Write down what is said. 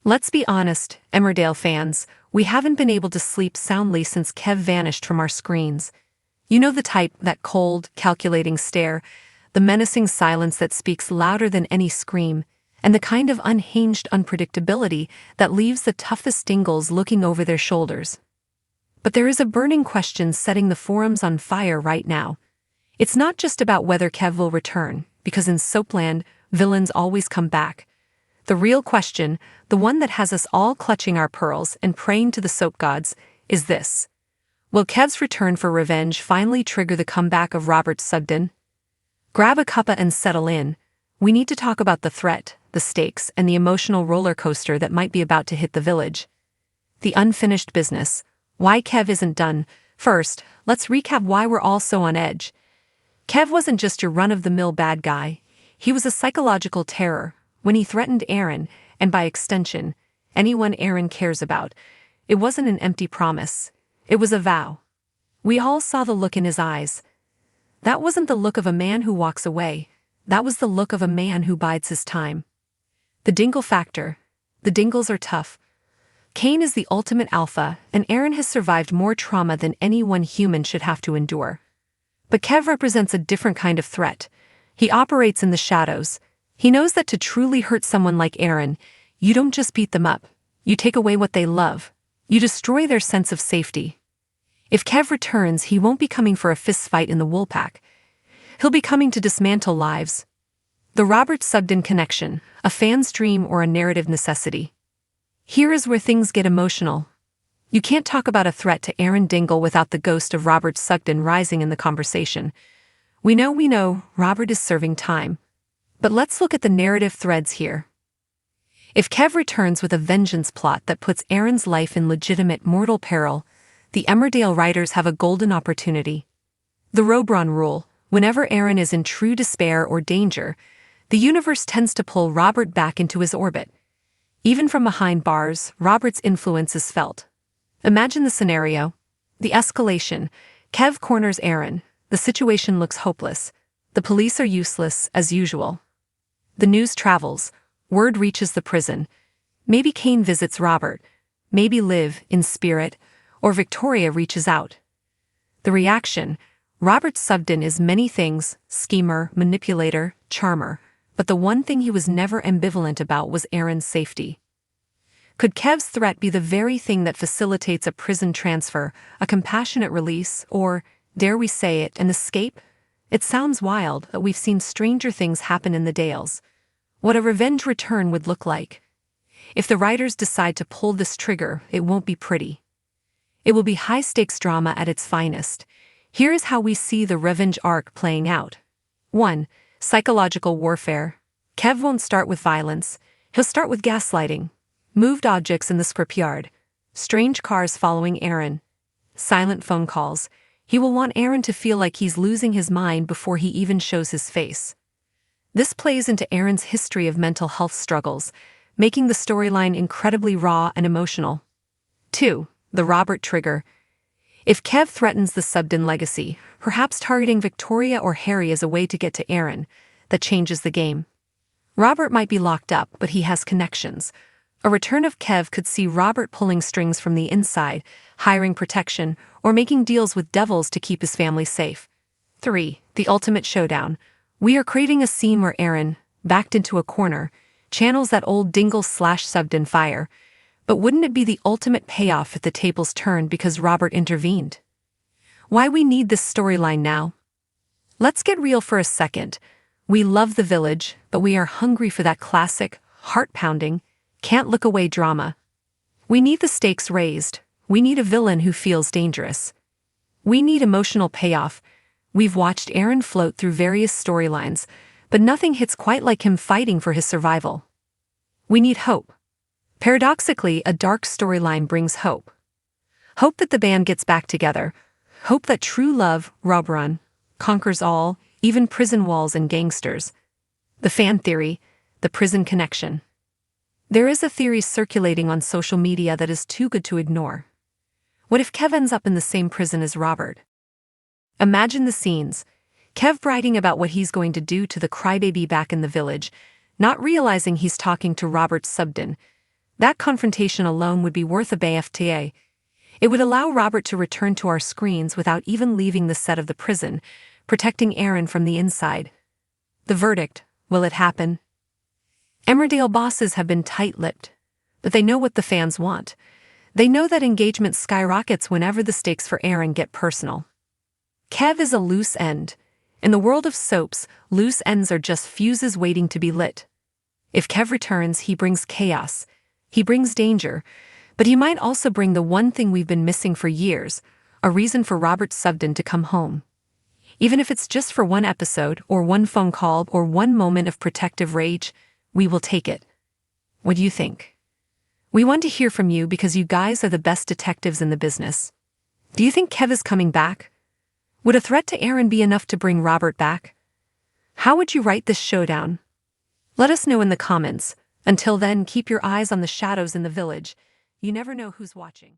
Let's be honest, Emmerdale fans, we haven't been able to sleep soundly since Kev vanished from our screens. You know the type, that cold, calculating stare, the menacing silence that speaks louder than any scream, and the kind of unhinged unpredictability that leaves the toughest dingles looking over their shoulders. But there is a burning question setting the forums on fire right now. It's not just about whether Kev will return, because in Soapland, villains always come back. The real question, the one that has us all clutching our pearls and praying to the soap gods, is this. Will Kev's return for revenge finally trigger the comeback of Robert Sugden? Grab a cuppa and settle in. We need to talk about the threat, the stakes, and the emotional roller coaster that might be about to hit the village. The unfinished business. Why Kev isn't done. First, let's recap why we're all so on edge. Kev wasn't just your run-of-the-mill bad guy. He was a psychological terror. When he threatened Aaron, and by extension, anyone Aaron cares about, it wasn't an empty promise. It was a vow. We all saw the look in his eyes. That wasn't the look of a man who walks away. That was the look of a man who bides his time. The dingle factor. The dingles are tough. Cain is the ultimate alpha, and Aaron has survived more trauma than any one human should have to endure. But Kev represents a different kind of threat. He operates in the shadows. He knows that to truly hurt someone like Aaron, you don't just beat them up. You take away what they love. You destroy their sense of safety. If Kev returns, he won't be coming for a fistfight in the woolpack. He'll be coming to dismantle lives. The Robert Sugden connection, a fan's dream or a narrative necessity. Here is where things get emotional. You can't talk about a threat to Aaron Dingle without the ghost of Robert Sugden rising in the conversation. We know, Robert is serving time. But let's look at the narrative threads here. If Kev returns with a vengeance plot that puts Aaron's life in legitimate mortal peril, the Emmerdale writers have a golden opportunity. The Robron rule, whenever Aaron is in true despair or danger, the universe tends to pull Robert back into his orbit. Even from behind bars, Robert's influence is felt. Imagine the scenario. The escalation. Kev corners Aaron. The situation looks hopeless. The police are useless, as usual. The news travels. Word reaches the prison. Maybe Cain visits Robert. Maybe Liv, in spirit, or Victoria reaches out. The reaction. Robert Sugden is many things, schemer, manipulator, charmer, but the one thing he was never ambivalent about was Aaron's safety. Could Kev's threat be the very thing that facilitates a prison transfer, a compassionate release, or, dare we say it, an escape? It sounds wild, but we've seen stranger things happen in the Dales. What a revenge return would look like. If the writers decide to pull this trigger, it won't be pretty. It will be high-stakes drama at its finest. Here is how we see the revenge arc playing out. 1. Psychological warfare. Kev won't start with violence. He'll start with gaslighting. Moved objects in the scrapyard. Strange cars following Aaron. Silent phone calls. He will want Aaron to feel like he's losing his mind before he even shows his face. This plays into Aaron's history of mental health struggles, making the storyline incredibly raw and emotional. 2. The Robert trigger. If Kev threatens the Sugden legacy, perhaps targeting Victoria or Harry as a way to get to Aaron, that changes the game. Robert might be locked up, but he has connections. A return of Kev could see Robert pulling strings from the inside, hiring protection, or making deals with devils to keep his family safe. 3. The ultimate showdown. We are creating a scene where Aaron, backed into a corner, channels that old Dingle/Sugden fire. But wouldn't it be the ultimate payoff if the tables turned because Robert intervened? Why we need this storyline now? Let's get real for a second. We love the village, but we are hungry for that classic, heart-pounding, can't-look-away drama. We need the stakes raised. We need a villain who feels dangerous. We need emotional payoff. We've watched Aaron float through various storylines, but nothing hits quite like him fighting for his survival. We need hope. Paradoxically, a dark storyline brings hope. Hope that the band gets back together. Hope that true love, Robron, conquers all, even prison walls and gangsters. The fan theory, the prison connection. There is a theory circulating on social media that is too good to ignore. What if Kev ends up in the same prison as Robert? Imagine the scenes. Kev writing about what he's going to do to the crybaby back in the village, not realizing he's talking to Robert Sugden. That confrontation alone would be worth a BFTA. It would allow Robert to return to our screens without even leaving the set of the prison, protecting Aaron from the inside. The verdict: will it happen? Emmerdale bosses have been tight-lipped, but they know what the fans want. They know that engagement skyrockets whenever the stakes for Aaron get personal. Kev is a loose end. In the world of soaps, loose ends are just fuses waiting to be lit. If Kev returns, he brings chaos. He brings danger. But he might also bring the one thing we've been missing for years, a reason for Robert Sugden to come home. Even if it's just for one episode, or one phone call, or one moment of protective rage, we will take it. What do you think? We want to hear from you because you guys are the best detectives in the business. Do you think Kev is coming back? Would a threat to Aaron be enough to bring Robert back? How would you write this showdown? Let us know in the comments. Until then, keep your eyes on the shadows in the village. You never know who's watching.